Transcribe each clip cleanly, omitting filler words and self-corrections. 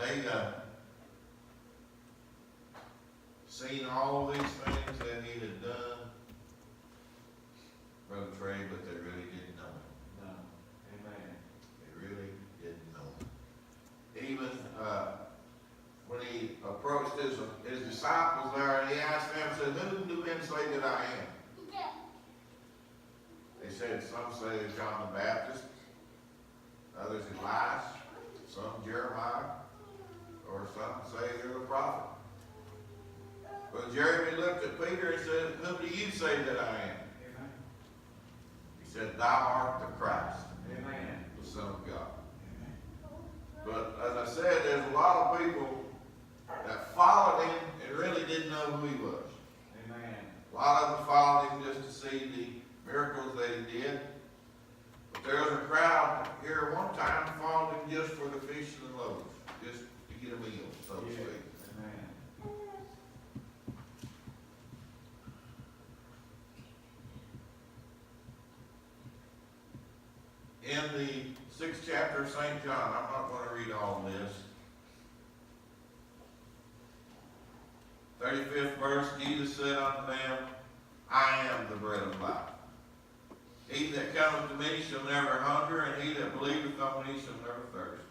they seen all these things that he had done, Brother Trey, but they really didn't know him. No. Amen. They really didn't know him. Even when he approached his disciples there, and he asked them, said, "Who do men say that I am?" They said, some say John the Baptist, others Elias, some Jeremiah, or some say you're the prophet. But Jeremy looked at Peter and said, "Who do you say that I am?" Amen. He said, "Thou art the Christ, Amen. the Son of God." But as I said, there's a lot of people that followed him and really didn't know who he was. Amen. A lot of them followed him just to see the miracles that he did. But there was a crowd here one time that followed him just for the fish and the loaves, just to get a meal, so to speak. Amen. In the 6th chapter of St. John, I'm not going to read all this. 35th verse, Jesus said unto them, "I am the bread of life. He that cometh to me shall never hunger, and he that believeth on me shall never thirst.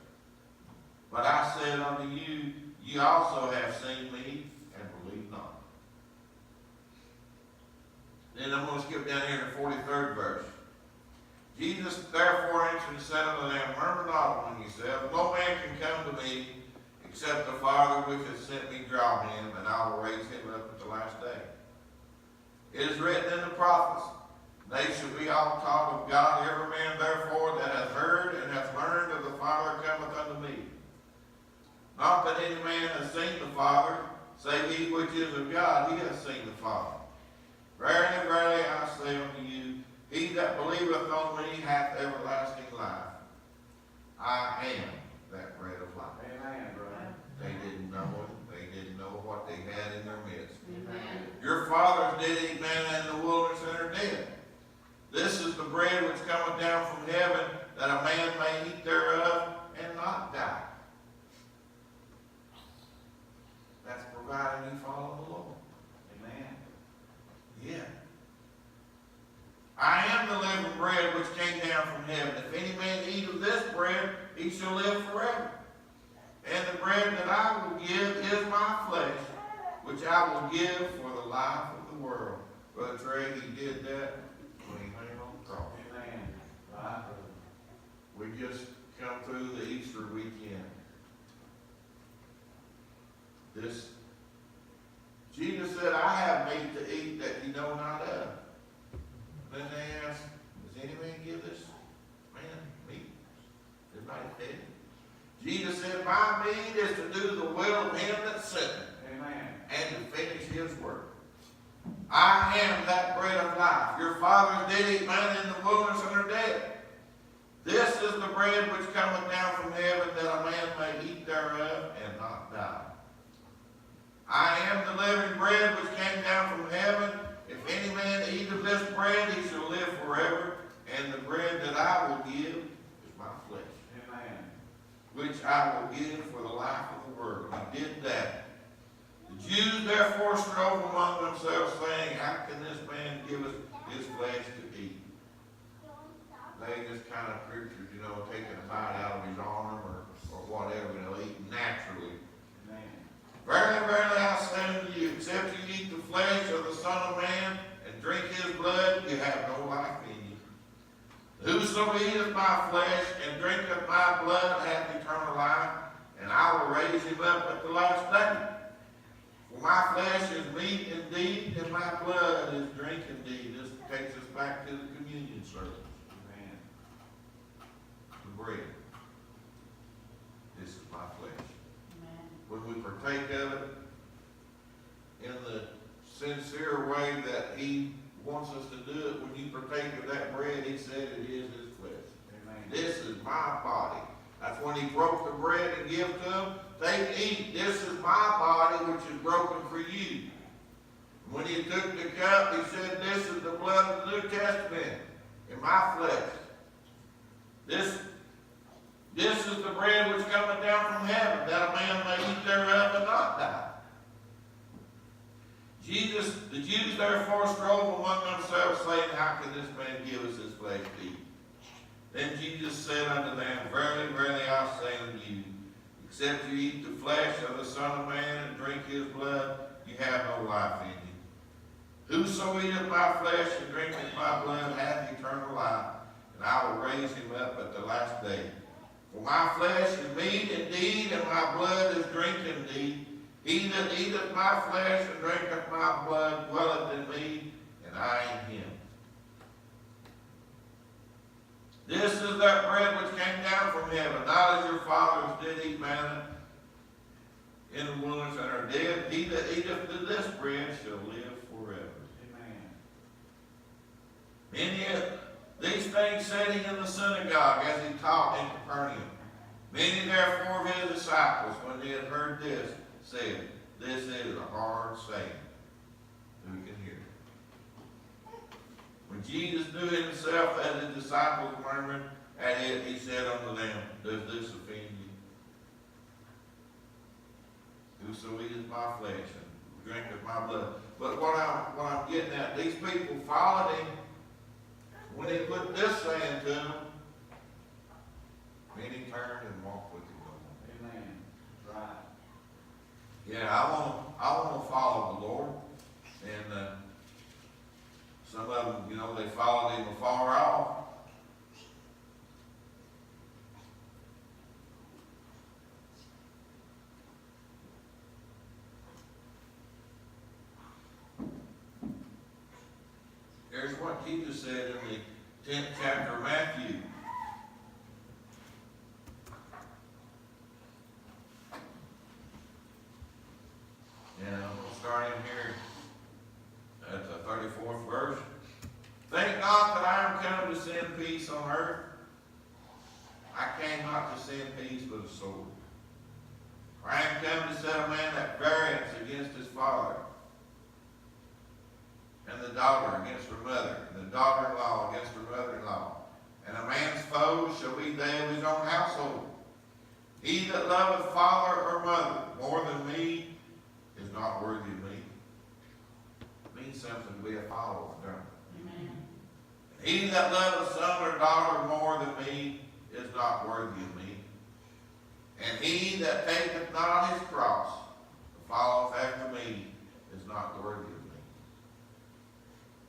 But I said unto you, ye also have seen me, and believe not." Then I'm going to skip down here to the 43rd verse. Jesus therefore answered and said unto them, "Murmur not among yourselves. No man can come to me, except the Father which hath sent me draw him, and I will raise him up at the last day. It is written in the prophets, they shall be all taught of God. Every man therefore that hath heard and hath learned of the Father cometh unto me. Not that any man hath seen the Father, save he which is of God, he hath seen the Father. Verily, verily, I say unto you, he that believeth on me hath everlasting life. I am that bread of life." Amen, brother. They didn't know him. They didn't know what they had in their midst. Amen. Your fathers did eat manna in the wilderness and are dead. This is the bread which cometh down from heaven, that a man may eat thereof and not die. That's providing you follow the Lord. Amen. Yeah. I am the living bread which came down from heaven. If any man eat of this bread, he shall live forever. And the bread that I will give is my flesh, which I will give for the life of the world. Brother Trey, he did that when he hung on the cross. Amen. Right, brother. We just come through the Easter weekend. Jesus said, "I have meat to eat that ye know not of." Then they asked, "Does any man give this man meat? Is not he dead?" Jesus said, "My meat is to do the will of him that sent me, Amen. and to finish his work. I am that bread of life. Your fathers did eat manna in the wilderness and are dead. This is the bread which cometh down from heaven, that a man may eat thereof and not die. I am the living bread which came down from heaven. If any man eat of this bread, he shall live forever. And the bread that I will give is my flesh, Amen. which I will give for the life of the world." He did that. The Jews therefore strove among themselves, saying, "How can this man give us his flesh to eat?" They just kind of preachers, taking a bite out of his arm or whatever, eating naturally. Amen. Verily, verily, I say unto you, except you eat the flesh of the Son of Man and drink his blood, you have no life in you. Whoso eateth my flesh and drinketh my blood hath eternal life, and I will raise him up at the last day. For my flesh is meat indeed, and my blood is drink indeed. This takes us back to the communion service. Amen. The bread. This is my flesh. Amen. When we partake of it in the sincere way that he wants us to do it, when you partake of that bread, he said it is his flesh. Amen. This is my body. That's when he broke the bread and gave to them. Take, eat. This is my body which is broken for you. When he took the cup, he said, "This is the blood of the New Testament in my flesh." This This is the bread which cometh down from heaven, that a man may eat thereof and not die. The Jews therefore strove among themselves, saying, How can this man give us his flesh to eat? Then Jesus said unto them, Verily, verily, I say unto you, except you eat the flesh of the Son of Man and drink his blood, you have no life in you. Whoso eateth my flesh and drinketh my blood hath eternal life, and I will raise him up at the last day. For my flesh is meat indeed, and my blood is drink indeed. He that eateth my flesh and drinketh my blood dwelleth in me, and I in him. This is that bread which came down from heaven, not as your fathers did eat manna in the wilderness and are dead. He that eateth this bread shall live forever. Amen. Many of these things said he in the synagogue as he taught in Capernaum. Many therefore of his disciples, when they had heard this, said, This is a hard saying. Who can hear it? When Jesus knew himself that his disciples murmured at it, he said unto them, Does this offend you? Whoso eateth my flesh and drinketh my blood. But what I'm getting at, these people followed him. When he put this saying to them, many turned and walked with him. Amen. Right. Yeah, I want to follow the Lord. And some of them, they followed him afar off. Here's what Jesus said in the 10th chapter of Matthew. And I'm going to start in here at the 34th verse. Think not that I am come to send peace on earth. I came not to send peace but a sword. For I am come to set a man at variance against his father, and the daughter against her mother, and the daughter-in-law against her mother-in-law. And a man's foes shall be they of his own household. He that loveth father or mother more than me is not worthy of me. It means something to be a follower, don't it? Amen. He that loveth son or daughter more than me is not worthy of me. And he that taketh not his cross to follow after me is not worthy of me.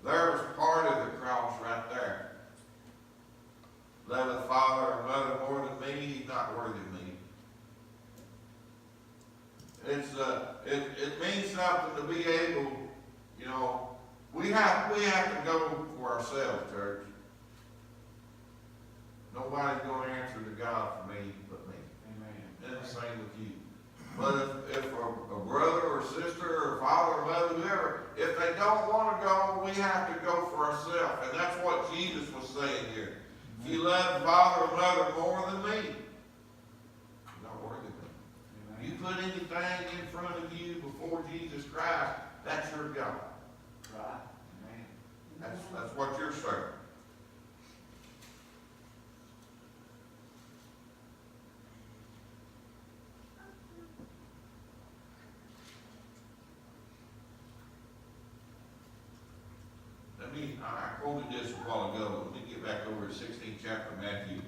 There's part of the cross right there. Loveth father or mother more than me, he's not worthy of me. It means something to be able, we have to go for ourselves, church. Nobody's going to answer to God for me but me. Amen. And the same with you. But if a brother or sister or father or mother, whoever, if they don't want to go, we have to go for ourselves. And that's what Jesus was saying here. If you love father or mother more than me, you're not worthy of me. Amen. You put anything in front of you before Jesus Christ, that's your God. Right. Amen. That's what you're serving. I quoted this a while ago. Let me get back over to 16th chapter of Matthew.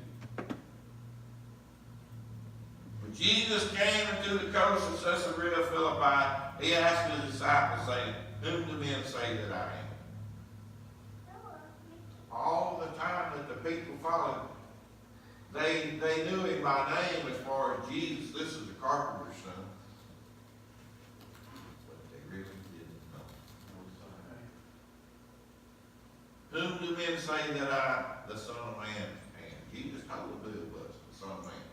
When Jesus came into the coast of Caesarea Philippi, he asked his disciples, saying, Whom do men say that I am? All the time that the people followed, they knew him by name as far as Jesus. This is the carpenter's son. But they really didn't know. Whom do men say that I, the Son of Man, am? Jesus told them who it was, the Son of Man.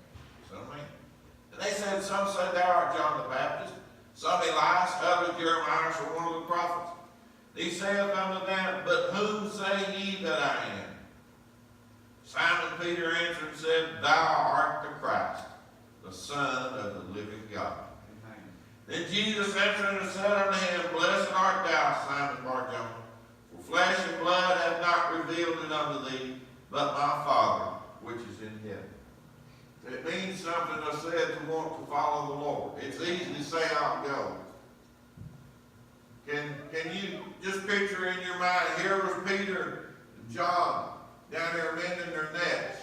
Son of Man. And they said, some said thou art John the Baptist, some Elias, others Jeremiah, or one of the prophets. He saith unto them, But whom say ye that I am? Simon Peter answered and said, Thou art the Christ, the Son of the living God. Amen. Then Jesus answered and said unto him, Blessed art thou, Simon Bar-Jonah, for flesh and blood hath not revealed it unto thee, but my Father which is in heaven. It means something, I said, to want to follow the Lord. It's easy to say, I'll go. Can you just picture in your mind, here was Peter and John down there mending their nets.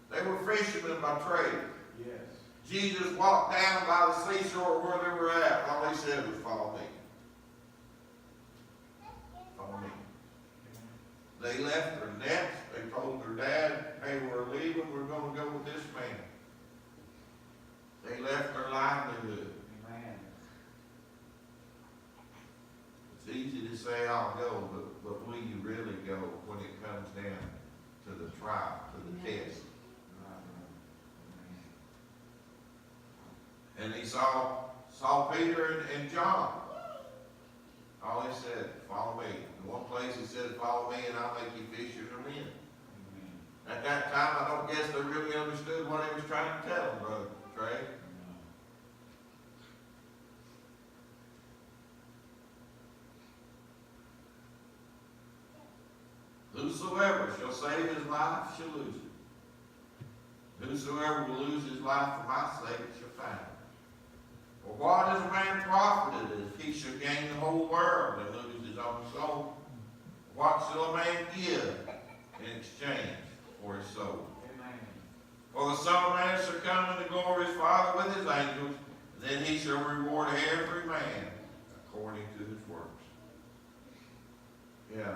They were fishermen by trade. Yes. Jesus walked down by the seashore where they were at. All he said was, follow me. Follow me. They left their nets. They told their dad, hey, we're leaving. We're going to go with this man. They left their livelihood. Amen. It's easy to say, I'll go, but will you really go when it comes down to the trial, to the test? And he saw Peter and John. All he said, follow me. In one place he said, follow me and I'll make you fishers of men. At that time, I don't guess they really understood what he was trying to tell them, Brother Trey. Whosoever shall save his life shall lose it. Whosoever will lose his life for my sake shall find it. For what is a man profited if he shall gain the whole world and lose his own soul? What shall a man give in exchange for his soul? Amen. For the Son of Man shall come in the glory of his Father with his angels, and then he shall reward every man according to his works. Yeah,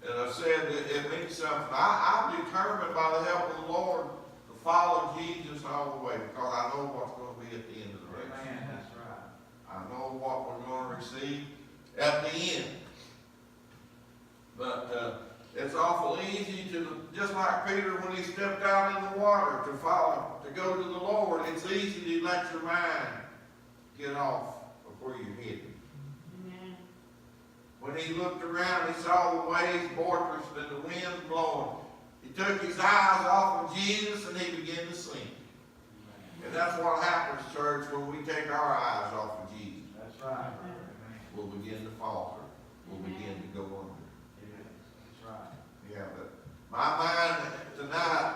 and I said that it means something. I'm determined by the help of the Lord to follow Jesus all the way because I know what's going to be at the end of the race. Amen. That's right. I know what we're going to receive at the end. But it's awful easy to, just like Peter when he stepped out in the water to follow, to go to the Lord, it's easy to let your mind get off of where you're headed. Amen. When he looked around, he saw the waves boisterous and the wind blowing. He took his eyes off of Jesus and he began to sink. And that's what happens, church, when we take our eyes off of Jesus. That's right. Amen. We'll begin to falter. We'll begin to go under. Yes. That's right. Yeah, but my mind tonight,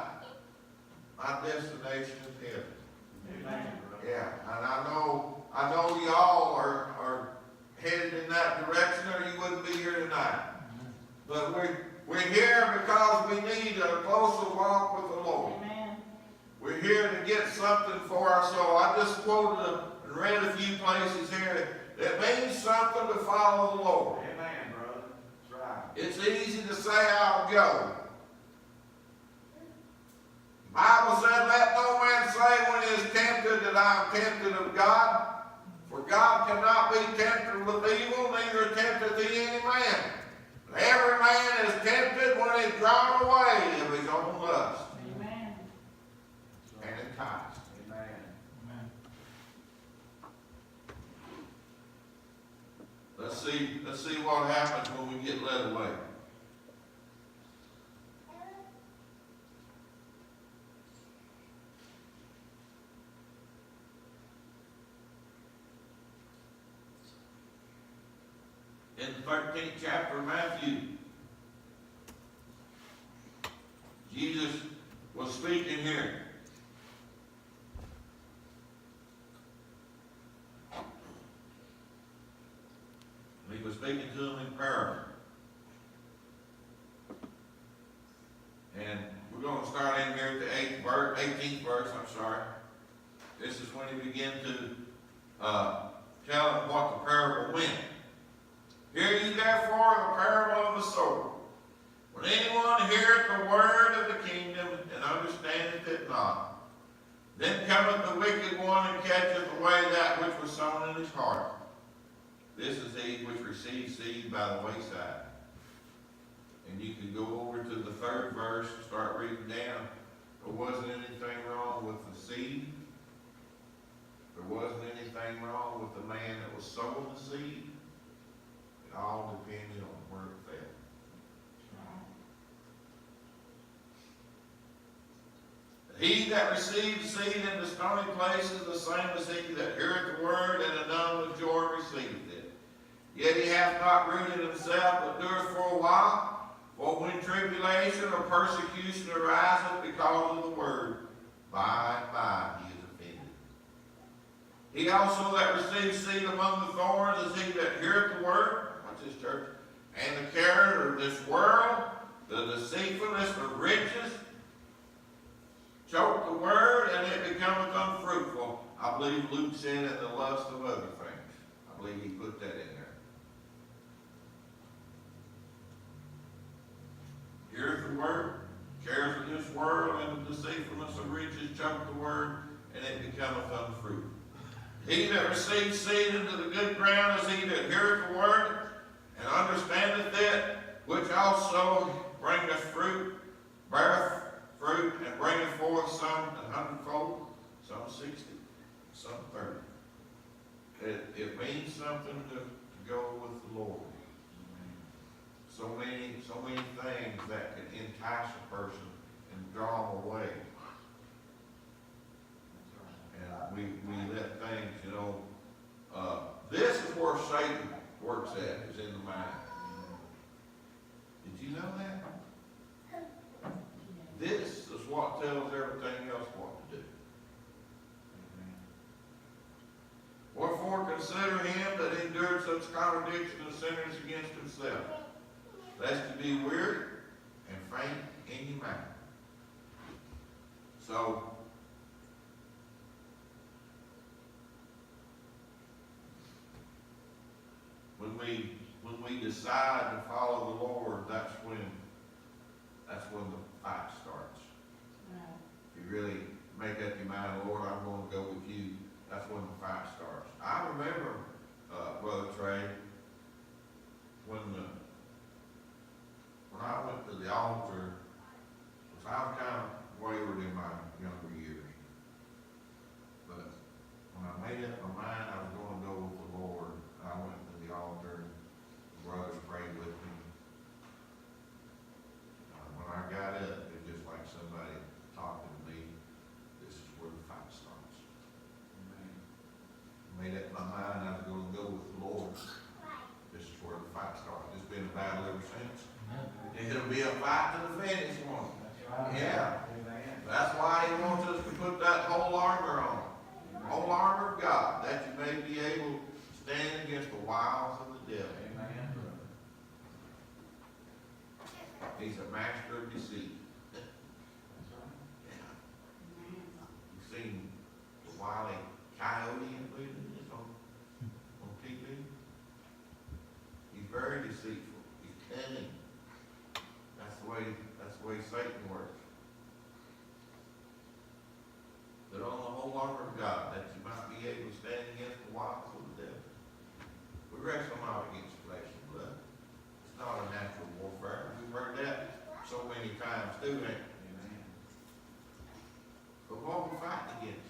my destination is heaven. Amen. Yeah, and I know y'all are headed in that direction or you wouldn't be here tonight. But we're here because we need a closer walk with the Lord. Amen. We're here to get something for our soul. I just quoted and read a few places here that means something to follow the Lord. Amen, brother. That's right. It's easy to say, I'll go. The Bible said, let no man say when he is tempted that I am tempted of God. For God cannot be tempted with evil, neither tempteth he any man. But every man is tempted when he is drawn away of his own lust Amen. and enticed. Amen. Let's see what happens when we get led away. In the 13th chapter of Matthew, Jesus was speaking here. He was speaking to them in parable. And we're going to start in here at the 18th verse, This is when he began to tell them what the parable meant. Hear ye therefore the parable of the sower. When anyone heareth the word of the kingdom and understandeth it not, then cometh the wicked one and catcheth away that which was sown in his heart. This is he which received seed by the wayside. And you can go over to the 3rd verse, start reading down. There wasn't anything wrong with the seed. There wasn't anything wrong with the man that was sowing the seed. It all depended on where it fell. He that received seed in the stony place is the same as he that heareth the word and anon with joy receiveth it. Yet he hath not rooted himself, but doeth for a while. For when tribulation or persecution ariseth because of the word, by and by he is offended. He also that receives seed among the thorns is he that heareth the word, watch this, church, and the care of this world, the deceitfulness of riches, choke the word, and it becometh unfruitful. I believe Luke said, and the lust of other things. I believe he put that in there. Heareth the word, cares of this world, and the deceitfulness of riches, choke the word, and it becometh unfruitful. He that receives seed into the good ground is he that heareth the word, and understandeth it, which also bringeth fruit, beareth fruit, and bringeth forth some 100-fold, some 60, some 30. It means something to go with the Lord. So many things that can entice a person and draw them away. And we let things, this is where Satan works at, is in the mind. Did you know that? This is what tells everything else what to do. Wherefore consider him that endured such contradiction of sinners against himself, lest you be weary and faint in your mind. So, when we decide to follow the Lord, that's when the fight starts. If you really make up your mind, Lord, I'm going to go with you, that's when the fight starts. I remember, Brother Trey, when I went to the altar, because I was kind of wayward in my younger years. But when I made up my mind I was going to go with the Lord, I went to the altar, the brothers prayed with me. When I got up, it was just like somebody talking to me. This is where the fight starts. Made up my mind I was going to go with the Lord. This is where the fight starts. It's been a battle ever since. It'll be a fight to the finish one. Yeah. That's why he wants us to put that whole armor on. Whole armor of God, that you may be able to stand against the wiles of the devil. He's a master of deceit. You've seen the Wile E. Coyote on TV. He's very deceitful. He's cunning. That's the way Satan works. Put on the whole armor of God, that you might be able to stand against the wiles of the devil. We wrestle not against flesh and blood. It's not a natural warfare. We've heard that so many times too, ain't we? But what we fight against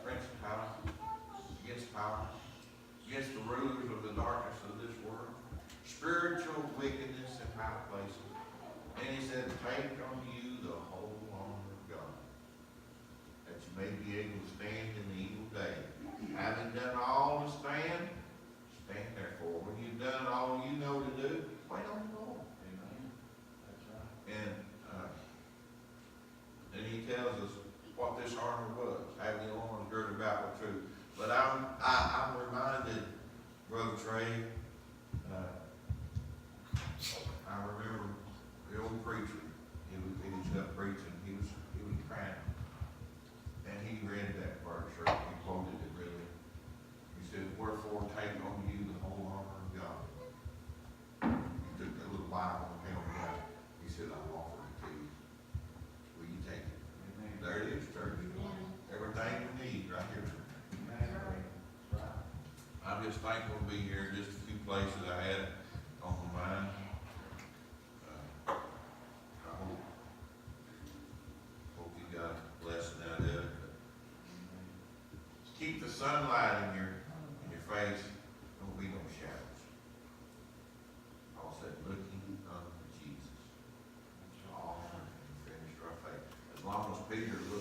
principalities, against power, against the rulers of the darkness of this world, spiritual wickedness in high places. And he said, take on you the whole armor of God, that you may be able to stand in the evil day. Having done all to stand, stand therefore. When you've done all you know to do, wait on the Lord. Amen. That's right. And he tells us what this armor was, having the loins girded about with truth. But I'm reminded, Brother Trey, I remember the old preacher. He was up preaching. He was crying, and he read that verse, or he quoted it really. He said, "Wherefore take on you the whole armor of God." He took that little Bible and held it out. He said, "I'm offering it to you. Will you take it?" Amen. There it is, church. Everything we need right here. Amen. Right. I'm just thankful to be here. Just a few places I had on my mind. Hope you got a lesson out of it. Keep the sunlight in your face. Don't be no shadows. Paul said, looking unto Jesus. All finished our faith. As long as Peter looked